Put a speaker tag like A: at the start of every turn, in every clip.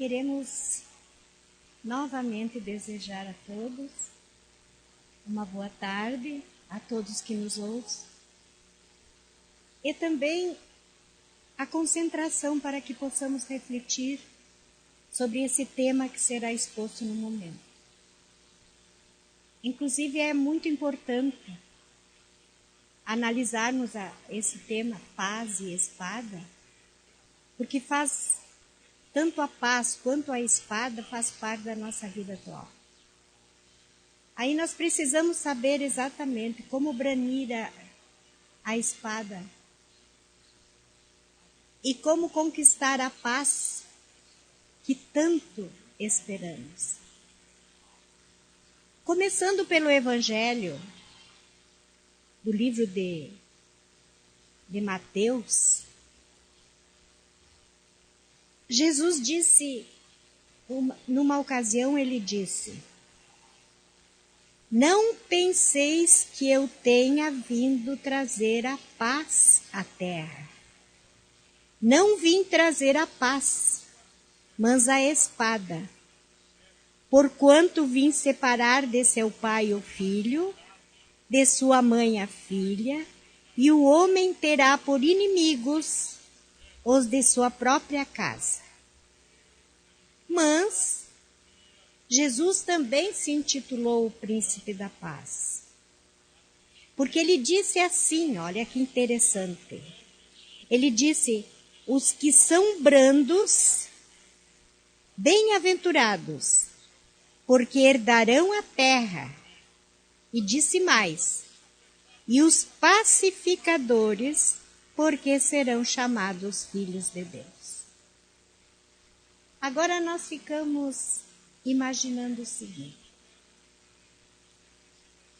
A: queremos novamente desejar a todos uma boa tarde, a todos que nos ouvem, e também a concentração para que possamos refletir sobre esse tema que será exposto no momento. Inclusive, é muito importante analisarmos esse tema, paz e espada, porque tanto a paz quanto a espada faz parte da nossa vida atual. Aí nós precisamos saber exatamente como branir a espada e como conquistar a paz que tanto esperamos. Começando pelo Evangelho do livro de Mateus, Jesus disse, numa ocasião ele disse: não penseis que eu tenha vindo trazer a paz à terra. Não vim trazer a paz, mas a espada. Porquanto vim separar de seu pai o filho, de sua mãe a filha, e o homem terá por inimigos os de sua própria casa. Mas Jesus também se intitulou o príncipe da paz. Porque ele disse assim, olha que interessante. Ele disse: os que são brandos, bem-aventurados, porque herdarão a terra. E disse mais: e os pacificadores, porque serão chamados filhos de Deus. Agora nós ficamos imaginando o seguinte: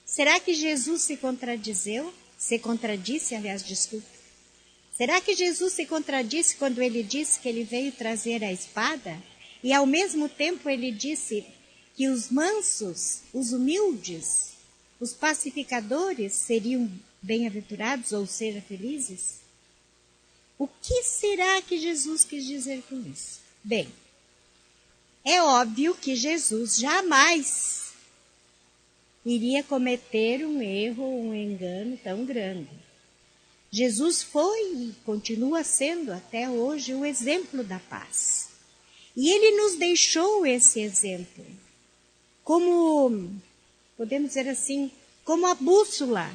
A: será que Jesus se contradisse, desculpe. Será que Jesus se contradisse quando ele disse que ele veio trazer a espada? E ao mesmo tempo ele disse que os mansos, os humildes, os pacificadores seriam bem-aventurados, ou seja, felizes? O que será que Jesus quis dizer com isso? Bem, é óbvio que Jesus jamais iria cometer um erro, um engano tão grande. Jesus foi e continua sendo até hoje o exemplo da paz. E ele nos deixou esse exemplo como, podemos dizer assim, como a bússola.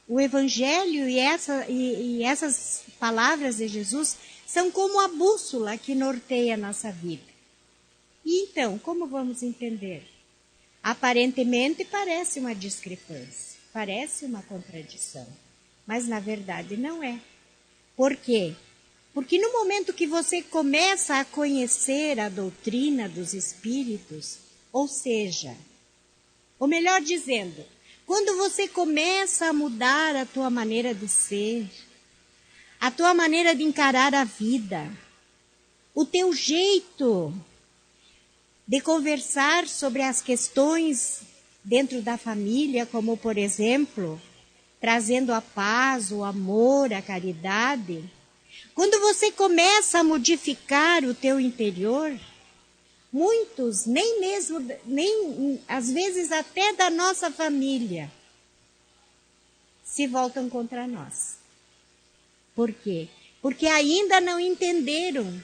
A: O Evangelho e essas palavras de Jesus são como a bússola que norteia a nossa vida. E então, como vamos entender? Aparentemente parece uma discrepância, parece uma contradição, mas na verdade não é. Por quê? Porque no momento que você começa a conhecer a doutrina dos Espíritos, ou seja, ou melhor dizendo, quando você começa a mudar a tua maneira de ser, a tua maneira de encarar a vida, o teu jeito de conversar sobre as questões dentro da família, como por exemplo, trazendo a paz, o amor, a caridade. Quando você começa a modificar o teu interior, muitos, nem às vezes até da nossa família, se voltam contra nós. Por quê? Porque ainda não entenderam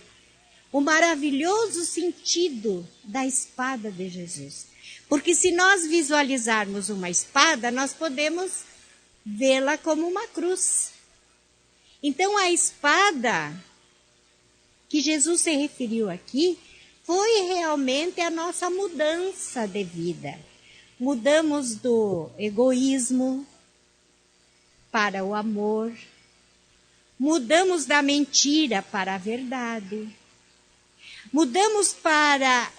A: o maravilhoso sentido da espada de Jesus. Porque se nós visualizarmos uma espada, nós podemos vê-la como uma cruz. Então a espada que Jesus se referiu aqui foi realmente a nossa mudança de vida. Mudamos do egoísmo para o amor. Mudamos da mentira para a verdade. Mudamos para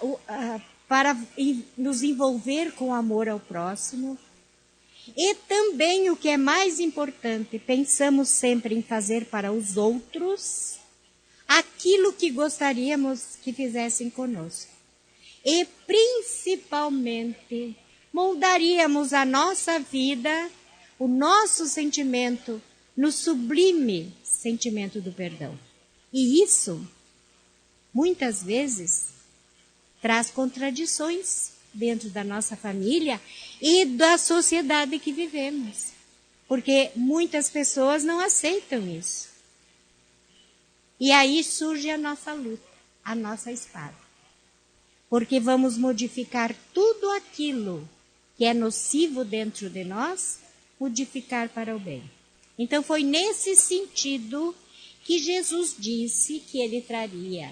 A: nos envolver com amor ao próximo. E também, o que é mais importante, pensamos sempre em fazer para os outros aquilo que gostaríamos que fizessem conosco. E principalmente, moldaríamos a nossa vida, o nosso sentimento, no sublime sentimento do perdão. E isso, muitas vezes, traz contradições dentro da nossa família e da sociedade que vivemos. Porque muitas pessoas não aceitam isso. E aí surge a nossa luta, a nossa espada. Porque vamos modificar tudo aquilo que é nocivo dentro de nós, modificar para o bem. Então foi nesse sentido que Jesus disse que ele traria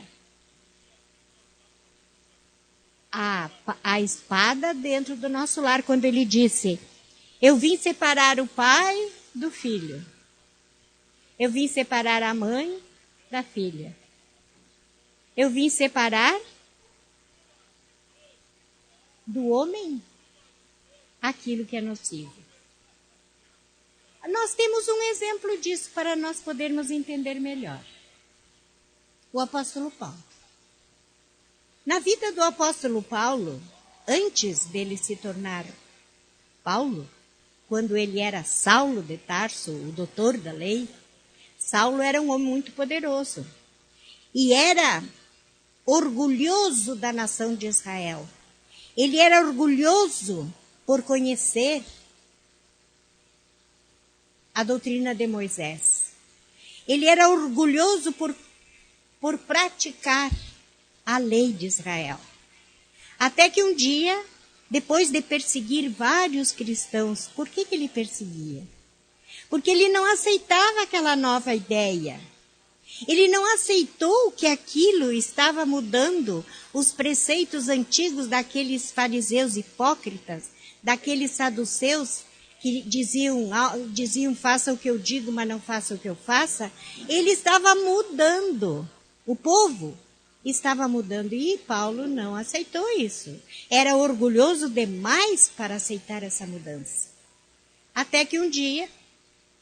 A: a espada dentro do nosso lar, quando ele disse: eu vim separar o pai do filho. Eu vim separar a mãe da filha. Eu vim separar do homem aquilo que é nocivo. Nós temos um exemplo disso para nós podermos entender melhor. O apóstolo Paulo. Na vida do apóstolo Paulo, antes dele se tornar Paulo, quando ele era Saulo de Tarso, o doutor da lei, Saulo era um homem muito poderoso e era orgulhoso da nação de Israel. Ele era orgulhoso por conhecer a doutrina de Moisés. Ele era orgulhoso por praticar a lei de Israel. Até que um dia, depois de perseguir vários cristãos, por que ele perseguia? Porque ele não aceitava aquela nova ideia. Ele não aceitou que aquilo estava mudando os preceitos antigos daqueles fariseus hipócritas, daqueles saduceus que diziam faça o que eu digo, mas não faça o que eu faça. Ele estava mudando. O povo estava mudando e Paulo não aceitou isso. Era orgulhoso demais para aceitar essa mudança. Até que um dia,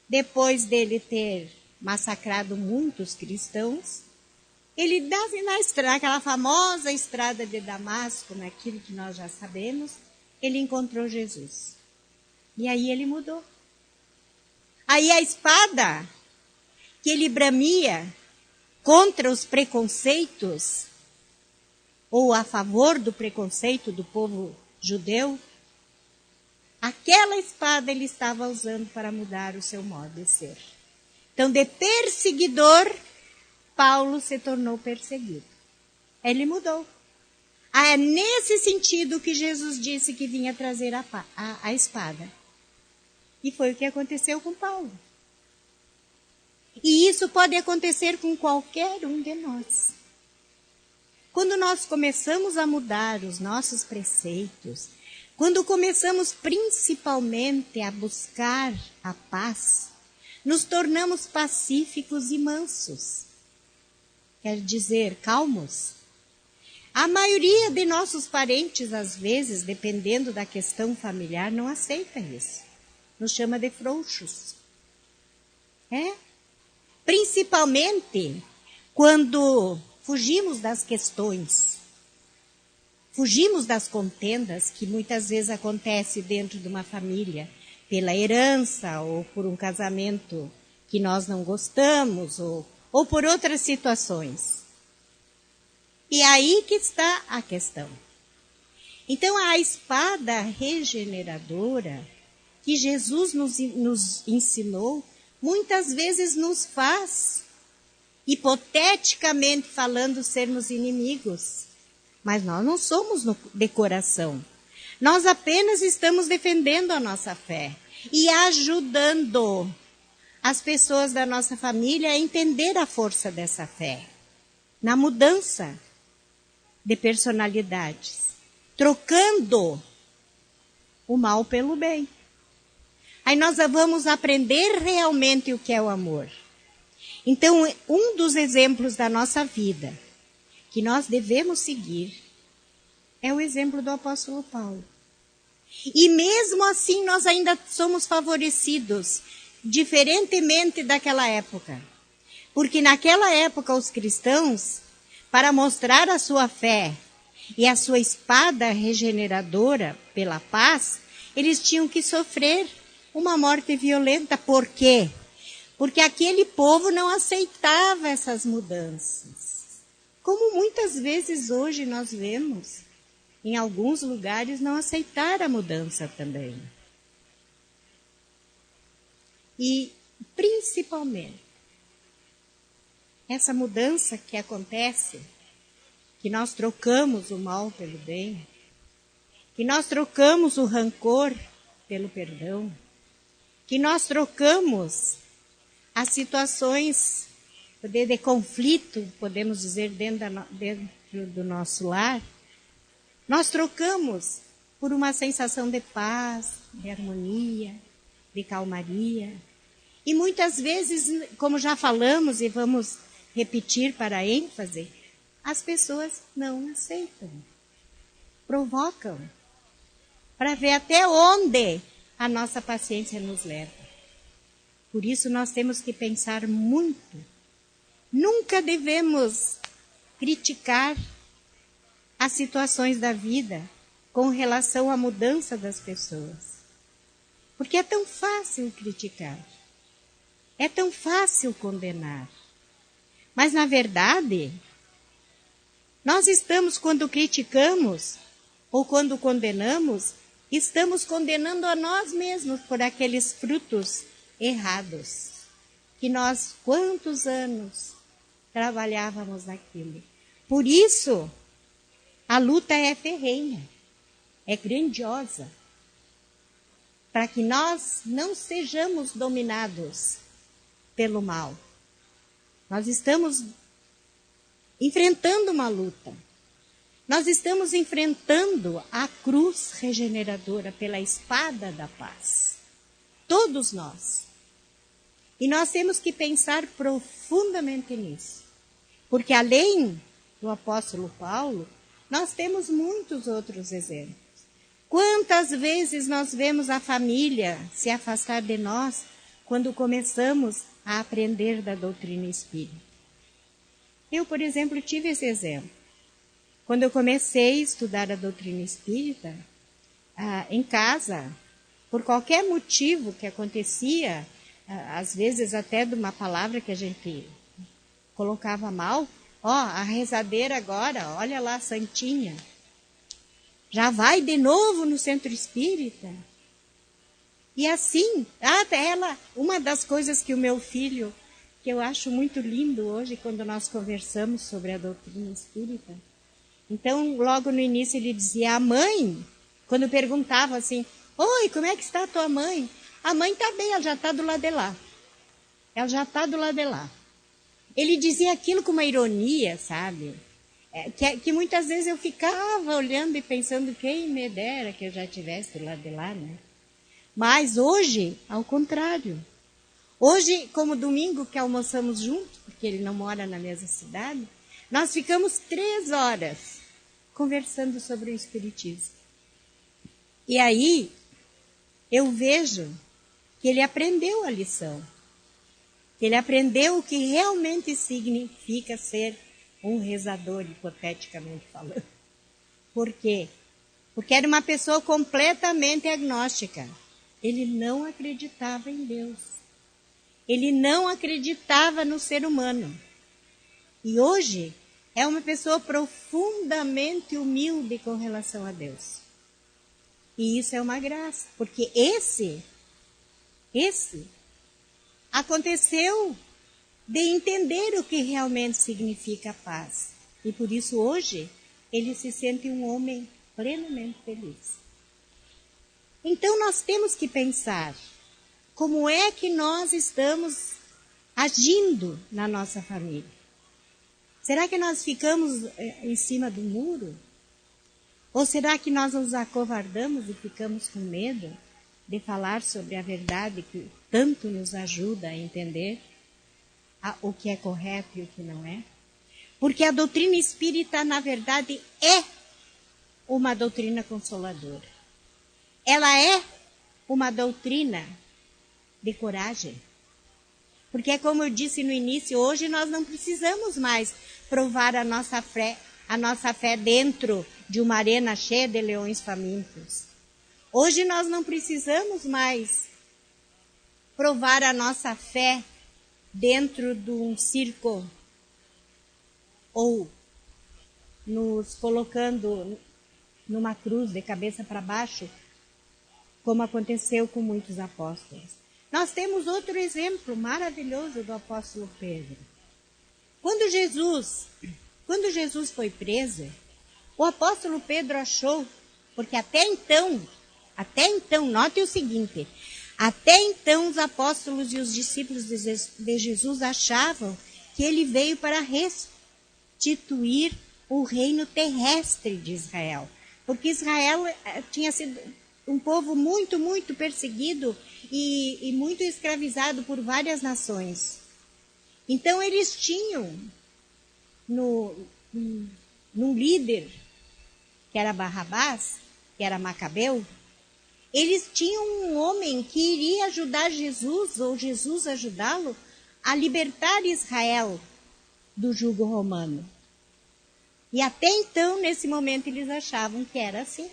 A: depois dele ter massacrado muitos cristãos, ele na estrada, aquela famosa estrada de Damasco, naquilo que nós já sabemos, ele encontrou Jesus. E aí ele mudou. Aí a espada que ele bramia contra os preconceitos, ou a favor do preconceito do povo judeu, aquela espada ele estava usando para mudar o seu modo de ser. Então, de perseguidor, Paulo se tornou perseguido. Ele mudou. É nesse sentido que Jesus disse que vinha trazer a espada. E foi o que aconteceu com Paulo. E isso pode acontecer com qualquer um de nós. Quando nós começamos a mudar os nossos preceitos, quando começamos principalmente a buscar a paz, nos tornamos pacíficos e mansos. Quer dizer, calmos. A maioria de nossos parentes, às vezes, dependendo da questão familiar, não aceita isso. Nos chama de frouxos. Principalmente quando fugimos das questões, fugimos das contendas que muitas vezes acontecem dentro de uma família, pela herança ou por um casamento que nós não gostamos ou por outras situações. E aí que está a questão. Então a espada regeneradora que Jesus nos ensinou, muitas vezes nos faz, hipoteticamente falando, sermos inimigos. Mas nós não somos de coração. Nós apenas estamos defendendo a nossa fé e ajudando as pessoas da nossa família a entender a força dessa fé. Na mudança de personalidades. Trocando o mal pelo bem. Aí nós vamos aprender realmente o que é o amor. Então, um dos exemplos da nossa vida que nós devemos seguir é o exemplo do apóstolo Paulo. E mesmo assim nós ainda somos favorecidos, diferentemente daquela época. Porque naquela época os cristãos, para mostrar a sua fé e a sua espada regeneradora pela paz, eles tinham que sofrer uma morte violenta. Por quê? Porque aquele povo não aceitava essas mudanças. como muitas vezes hoje nós vemos, em alguns lugares, não aceitar a mudança também. E, principalmente, essa mudança que acontece, que nós trocamos o mal pelo bem, que nós trocamos o rancor pelo perdão, que nós trocamos as situações de conflito, podemos dizer, dentro do nosso lar, nós trocamos por uma sensação de paz, de harmonia, de calmaria. E muitas vezes, como já falamos e vamos repetir para ênfase, as pessoas não aceitam, provocam, para ver até onde a nossa paciência nos leva. Por isso nós temos que pensar muito. Nunca devemos criticar as situações da vida com relação à mudança das pessoas. Porque é tão fácil criticar. É tão fácil condenar. Mas, na verdade, nós estamos, quando criticamos ou quando condenamos, estamos condenando a nós mesmos por aqueles frutos errados. Que nós, quantos anos, trabalhávamos naquilo. Por isso, a luta é ferrenha, é grandiosa, para que nós não sejamos dominados pelo mal. Nós estamos enfrentando uma luta. Nós estamos enfrentando a cruz regeneradora pela espada da paz. Todos nós. E nós temos que pensar profundamente nisso. Porque além do apóstolo Paulo, nós temos muitos outros exemplos. Quantas vezes nós vemos a família se afastar de nós quando começamos a aprender da doutrina espírita? Eu, por exemplo, tive esse exemplo. Quando eu comecei a estudar a doutrina espírita, em casa, por qualquer motivo que acontecia, às vezes até de uma palavra que a gente colocava mal, a rezadeira agora, olha lá, santinha, já vai de novo no centro espírita. E assim, uma das coisas que o meu filho, que eu acho muito lindo hoje, quando nós conversamos sobre a doutrina espírita, então, logo no início ele dizia, a mãe, quando perguntava assim, oi, como é que está a tua mãe? A mãe está bem, ela já está do lado de lá. Ela já está do lado de lá. Ele dizia aquilo com uma ironia, sabe? Que muitas vezes eu ficava olhando e pensando, quem me dera que eu já estivesse do lado de lá, né? Mas hoje, ao contrário. Hoje, como domingo que almoçamos juntos, porque ele não mora na mesma cidade, nós ficamos 3 horas conversando sobre o Espiritismo. E aí, eu vejo que ele aprendeu a lição. Que ele aprendeu o que realmente significa ser um rezador, hipoteticamente falando. Por quê? Porque era uma pessoa completamente agnóstica. Ele não acreditava em Deus. Ele não acreditava no ser humano. E hoje é uma pessoa profundamente humilde com relação a Deus. E isso é uma graça, porque esse aconteceu de entender o que realmente significa paz. E por isso hoje ele se sente um homem plenamente feliz. Então nós temos que pensar como é que nós estamos agindo na nossa família. Será que nós ficamos em cima do muro? Ou será que nós nos acovardamos e ficamos com medo de falar sobre a verdade que tanto nos ajuda a entender o que é correto e o que não é? Porque a doutrina espírita, na verdade, é uma doutrina consoladora. Ela é uma doutrina de coragem. Porque, como eu disse no início, hoje nós não precisamos mais provar a nossa fé dentro de uma arena cheia de leões famintos. Hoje nós não precisamos mais provar a nossa fé dentro de um circo ou nos colocando numa cruz de cabeça para baixo, como aconteceu com muitos apóstolos. Nós temos outro exemplo maravilhoso do apóstolo Pedro. Quando Jesus foi preso, o apóstolo Pedro achou, porque até então, note o seguinte, até então os apóstolos e os discípulos de Jesus achavam que ele veio para restituir o reino terrestre de Israel. Porque Israel tinha sido um povo muito, muito perseguido e muito escravizado por várias nações. Então eles tinham num líder, que era Barrabás, que era Macabeu, eles tinham um homem que iria ajudar Jesus, ou Jesus ajudá-lo, a libertar Israel do jugo romano. E até então, nesse momento, eles achavam que era assim,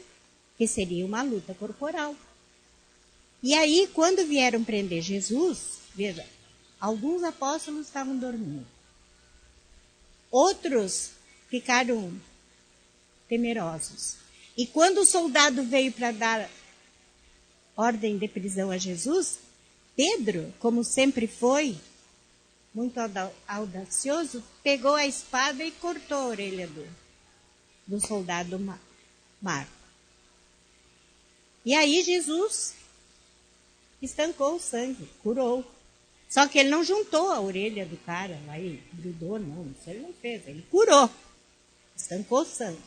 A: que seria uma luta corporal. E aí, quando vieram prender Jesus, veja, alguns apóstolos estavam dormindo. Outros ficaram temerosos. E quando o soldado veio para dar ordem de prisão a Jesus, Pedro, como sempre foi, muito audacioso, pegou a espada e cortou a orelha do soldado Marco. E aí Jesus estancou o sangue, curou. Só que ele não juntou a orelha do cara, lá e grudou, não, isso ele não fez, ele curou, estancou o sangue.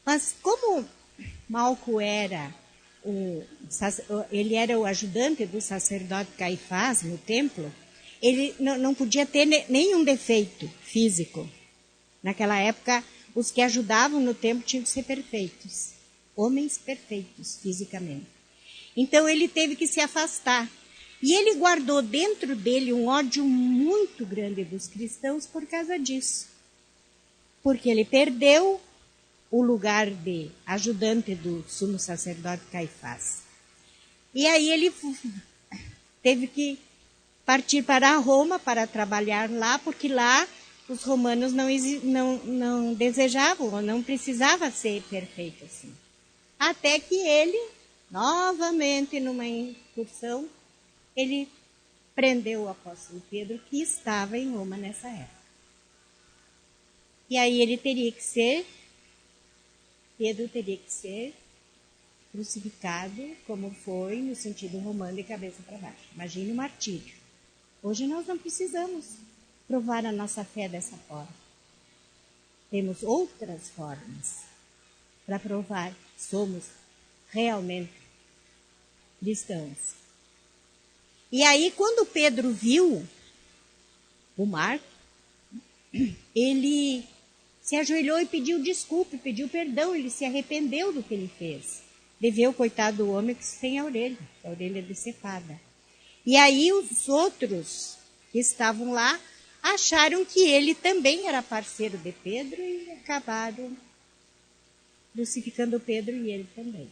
A: Mas como Malco era ele era o ajudante do sacerdote Caifás no templo, ele não podia ter nenhum defeito físico. Naquela época, os que ajudavam no templo tinham que ser perfeitos, homens perfeitos fisicamente. Então ele teve que se afastar. E ele guardou dentro dele um ódio muito grande dos cristãos por causa disso. Porque ele perdeu o lugar de ajudante do sumo sacerdote Caifás. E aí ele teve que partir para Roma para trabalhar lá, porque lá os romanos não desejavam, ou não precisava ser perfeito assim. Até que ele, novamente numa incursão, ele prendeu o apóstolo Pedro, que estava em Roma nessa época. E aí Pedro teria que ser crucificado, como foi no sentido romano, de cabeça para baixo. Imagine o martírio. Hoje nós não precisamos provar a nossa fé dessa forma. Temos outras formas para provar que somos realmente cristãos. E aí, quando Pedro viu o Marco, ele se ajoelhou e pediu desculpa, pediu perdão, ele se arrependeu do que ele fez. Deveu, coitado do homem, que sem a orelha decepada. E aí os outros que estavam lá acharam que ele também era parceiro de Pedro e acabaram crucificando Pedro e ele também.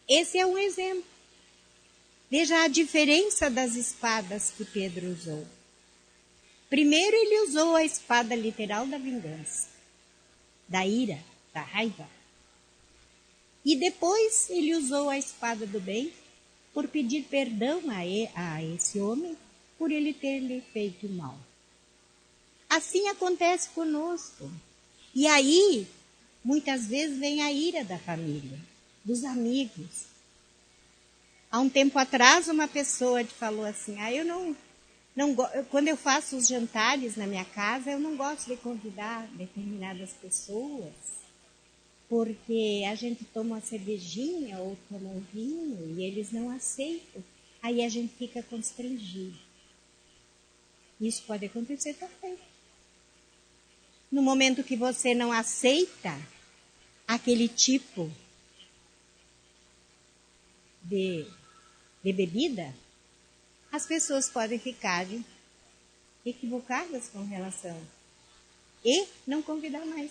A: Esse é um exemplo. Veja a diferença das espadas que Pedro usou. Primeiro ele usou a espada literal da vingança, da ira, da raiva. E depois ele usou a espada do bem por pedir perdão a esse homem por ele ter lhe feito mal. Assim acontece conosco. E aí, muitas vezes vem a ira da família, dos amigos. Há um tempo atrás, uma pessoa falou assim, quando eu faço os jantares na minha casa, eu não gosto de convidar determinadas pessoas, porque a gente toma uma cervejinha ou toma um vinho e eles não aceitam. Aí a gente fica constrangido. Isso pode acontecer também. No momento que você não aceita aquele tipo de bebida, as pessoas podem ficar equivocadas com relação e não convidar mais.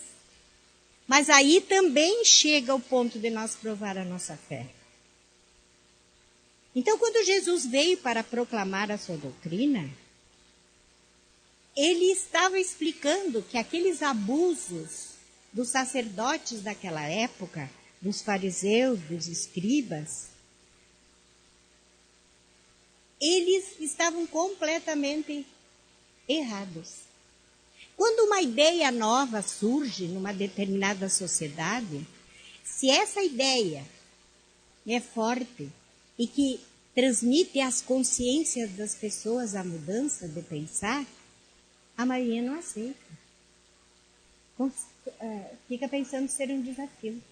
A: Mas aí também chega o ponto de nós provar a nossa fé. Então, quando Jesus veio para proclamar a sua doutrina, ele estava explicando que aqueles abusos dos sacerdotes daquela época, dos fariseus, dos escribas, eles estavam completamente errados. Quando uma ideia nova surge numa determinada sociedade, se essa ideia é forte e que transmite às consciências das pessoas a mudança de pensar, a maioria não aceita. Fica pensando ser um desafio.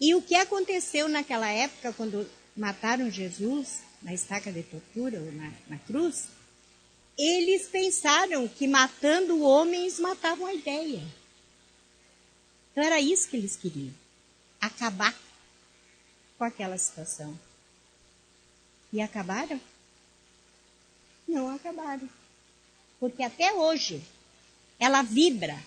A: E o que aconteceu naquela época, quando mataram Jesus na estaca de tortura ou na cruz, eles pensaram que matando homens matavam a ideia. Então era isso que eles queriam, acabar com aquela situação. E acabaram? Não acabaram. Porque até hoje ela vibra.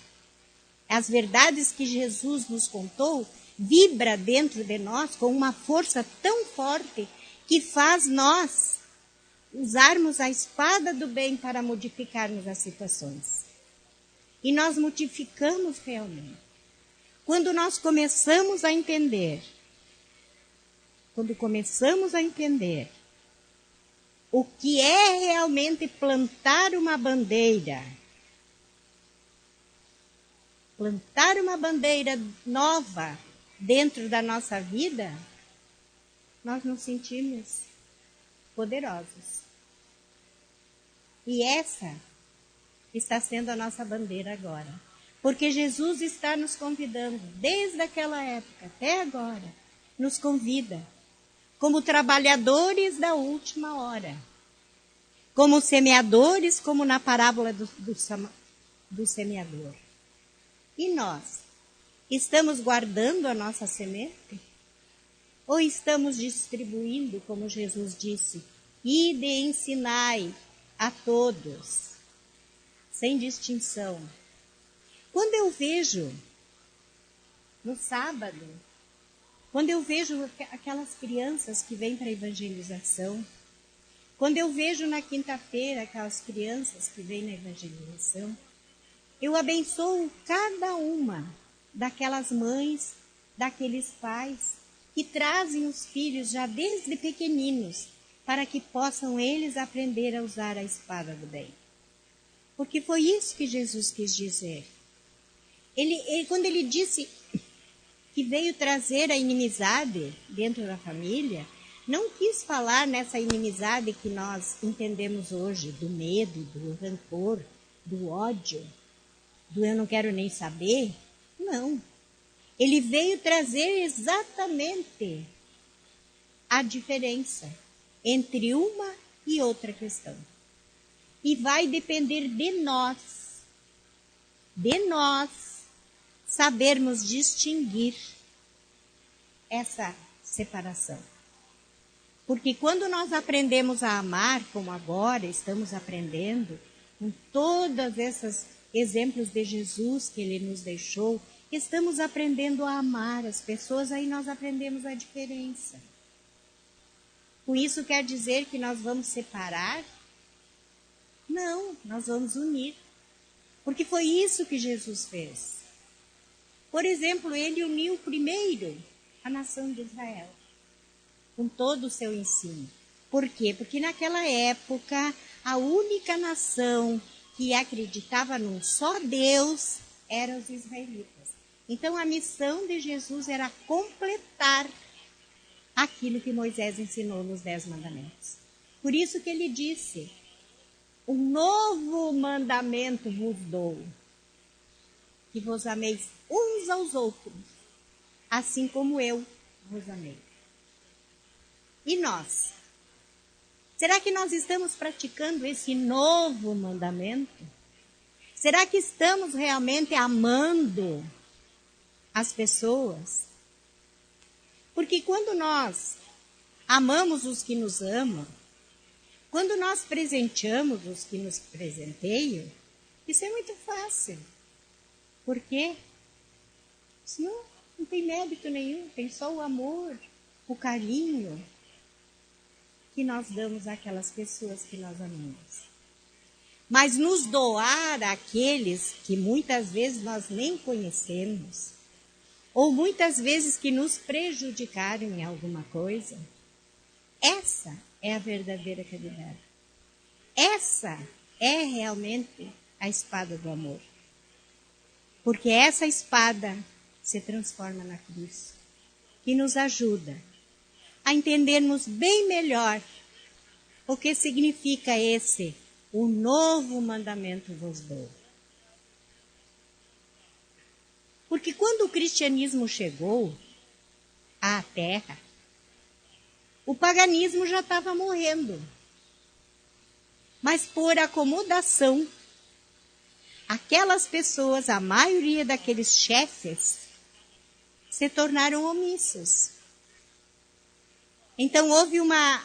A: As verdades que Jesus nos contou vibra dentro de nós com uma força tão forte que faz nós usarmos a espada do bem para modificarmos as situações. E nós modificamos realmente. Quando nós começamos a entender, o que é realmente plantar uma bandeira nova dentro da nossa vida, nós nos sentimos poderosos. E essa está sendo a nossa bandeira agora. Porque Jesus está nos convidando, desde aquela época até agora, nos convida como trabalhadores da última hora, como semeadores, como na parábola do semeador. E nós, estamos guardando a nossa semente? Ou estamos distribuindo, como Jesus disse, ide e ensinai a todos, sem distinção? Quando eu vejo, no sábado, quando eu vejo aquelas crianças que vêm para a evangelização, quando eu vejo na quinta-feira aquelas crianças que vêm na evangelização, eu abençoo cada uma daquelas mães, daqueles pais que trazem os filhos já desde pequeninos para que possam eles aprender a usar a espada do bem. Porque foi isso que Jesus quis dizer. Quando ele disse que veio trazer a inimizade dentro da família, não quis falar nessa inimizade que nós entendemos hoje, do medo, do rancor, do ódio, do eu não quero nem saber. Não. Ele veio trazer exatamente a diferença entre uma e outra questão. E vai depender de nós sabermos distinguir essa separação. Porque quando nós aprendemos a amar, como agora estamos aprendendo, com todos esses exemplos de Jesus que ele nos deixou, estamos aprendendo a amar as pessoas, aí nós aprendemos a diferença. Com isso quer dizer que nós vamos separar? Não, nós vamos unir. Porque foi isso que Jesus fez. Por exemplo, ele uniu primeiro a nação de Israel, com todo o seu ensino. Por quê? Porque naquela época, a única nação que acreditava num só Deus eram os israelitas. Então, a missão de Jesus era completar aquilo que Moisés ensinou nos 10 mandamentos. Por isso que ele disse, um novo mandamento vos dou, que vos ameis uns aos outros, assim como eu vos amei. E nós? Será que nós estamos praticando esse novo mandamento? Será que estamos realmente amando as pessoas? Porque quando nós amamos os que nos amam, quando nós presenteamos os que nos presenteiam, isso é muito fácil. Por quê? Senão não tem mérito nenhum, tem só o amor, o carinho que nós damos àquelas pessoas que nós amamos. mas nos doar àqueles que muitas vezes nós nem conhecemos, ou muitas vezes que nos prejudicaram em alguma coisa. Essa é a verdadeira caridade. Essa é realmente a espada do amor. Porque essa espada se transforma na cruz, que nos ajuda a entendermos bem melhor o que significa o novo mandamento vos dou. Porque quando o cristianismo chegou à Terra, o paganismo já estava morrendo. Mas por acomodação, aquelas pessoas, a maioria daqueles chefes, se tornaram omissos. Então houve uma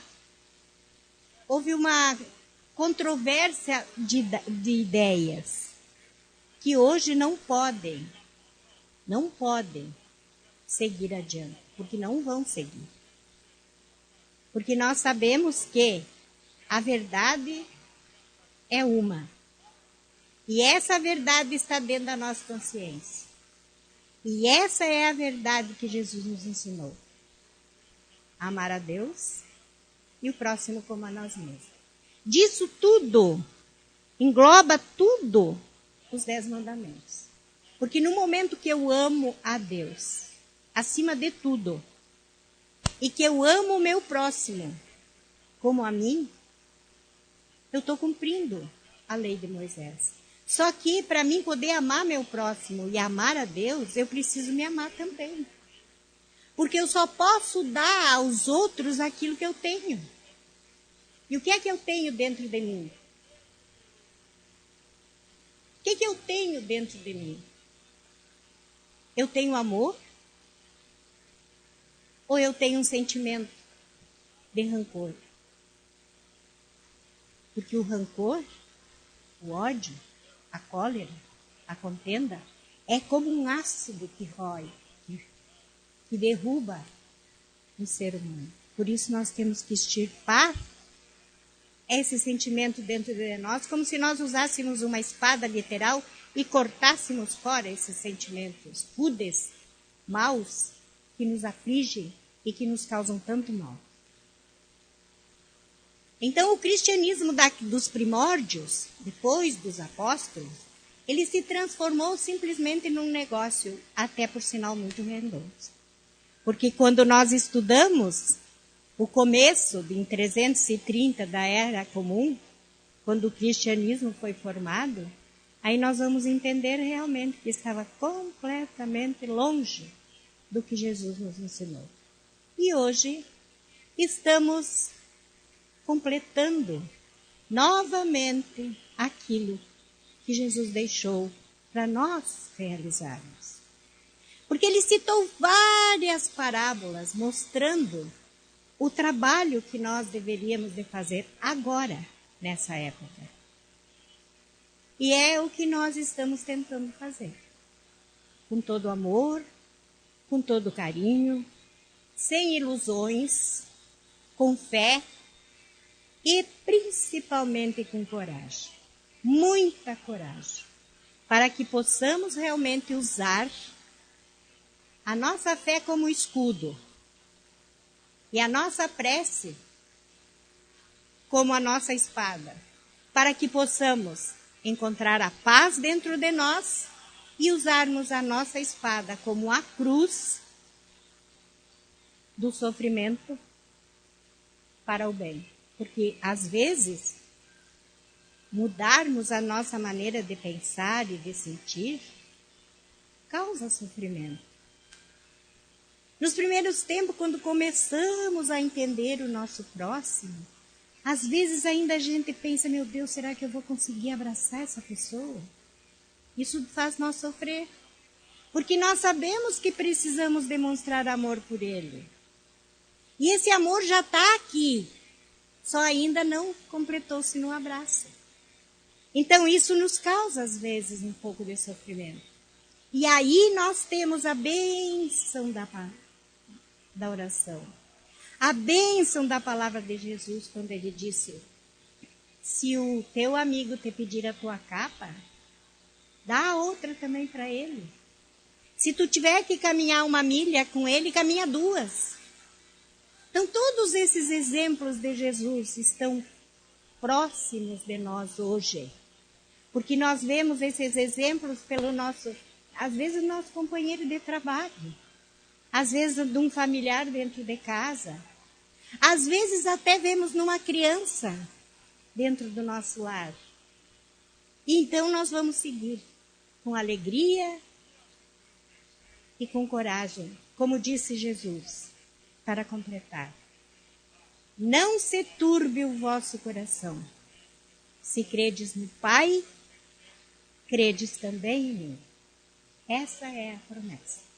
A: controvérsia de ideias que hoje não podem seguir adiante, porque não vão seguir. Porque nós sabemos que a verdade é uma. E essa verdade está dentro da nossa consciência. E essa é a verdade que Jesus nos ensinou. Amar a Deus e o próximo como a nós mesmos. Disso tudo, engloba tudo os 10 mandamentos. Porque no momento que eu amo a Deus, acima de tudo, e que eu amo o meu próximo como a mim, eu estou cumprindo a lei de Moisés. Só que para mim poder amar meu próximo e amar a Deus, eu preciso me amar também. Porque eu só posso dar aos outros aquilo que eu tenho. E o que é que eu tenho dentro de mim? O que é que eu tenho dentro de mim? Eu tenho amor? Ou eu tenho um sentimento de rancor? Porque o rancor, o ódio, a cólera, a contenda, é como um ácido que rói, que derruba o ser humano. Por isso nós temos que extirpar esse sentimento dentro de nós, como se nós usássemos uma espada literal e cortássemos fora esses sentimentos rudes, maus, que nos afligem e que nos causam tanto mal. Então, o cristianismo dos primórdios, depois dos apóstolos, ele se transformou simplesmente num negócio, até por sinal muito rendoso. Porque quando nós estudamos o começo em 330 da Era Comum, quando o cristianismo foi formado, aí nós vamos entender realmente que estava completamente longe do que Jesus nos ensinou. E hoje estamos completando novamente aquilo que Jesus deixou para nós realizarmos. Porque ele citou várias parábolas mostrando o trabalho que nós deveríamos de fazer agora, nessa época. E é o que nós estamos tentando fazer. Com todo amor, com todo carinho, sem ilusões, com fé e principalmente com coragem. Muita coragem. Para que possamos realmente usar a nossa fé como escudo e a nossa prece como a nossa espada, para que possamos encontrar a paz dentro de nós e usarmos a nossa espada como a cruz do sofrimento para o bem. Porque, às vezes, mudarmos a nossa maneira de pensar e de sentir causa sofrimento. Nos primeiros tempos, quando começamos a entender o nosso próximo, às vezes ainda a gente pensa, meu Deus, será que eu vou conseguir abraçar essa pessoa? Isso faz nós sofrer. Porque nós sabemos que precisamos demonstrar amor por ele. E esse amor já está aqui. Só ainda não completou-se no abraço. Então isso nos causa, às vezes, um pouco de sofrimento. E aí nós temos a bênção da oração. A bênção da palavra de Jesus, quando ele disse, Se o teu amigo te pedir a tua capa, dá a outra também para ele. Se tu tiver que caminhar 1 milha com ele, caminha 2. Então, todos esses exemplos de Jesus estão próximos de nós hoje. Porque nós vemos esses exemplos pelo nosso, às vezes, nosso companheiro de trabalho. Às vezes, de um familiar dentro de casa. Às vezes, até vemos numa criança dentro do nosso lar. E então, nós vamos seguir com alegria e com coragem, como disse Jesus, para completar. Não se turbe o vosso coração. Se credes no Pai, credes também em mim. Essa é a promessa.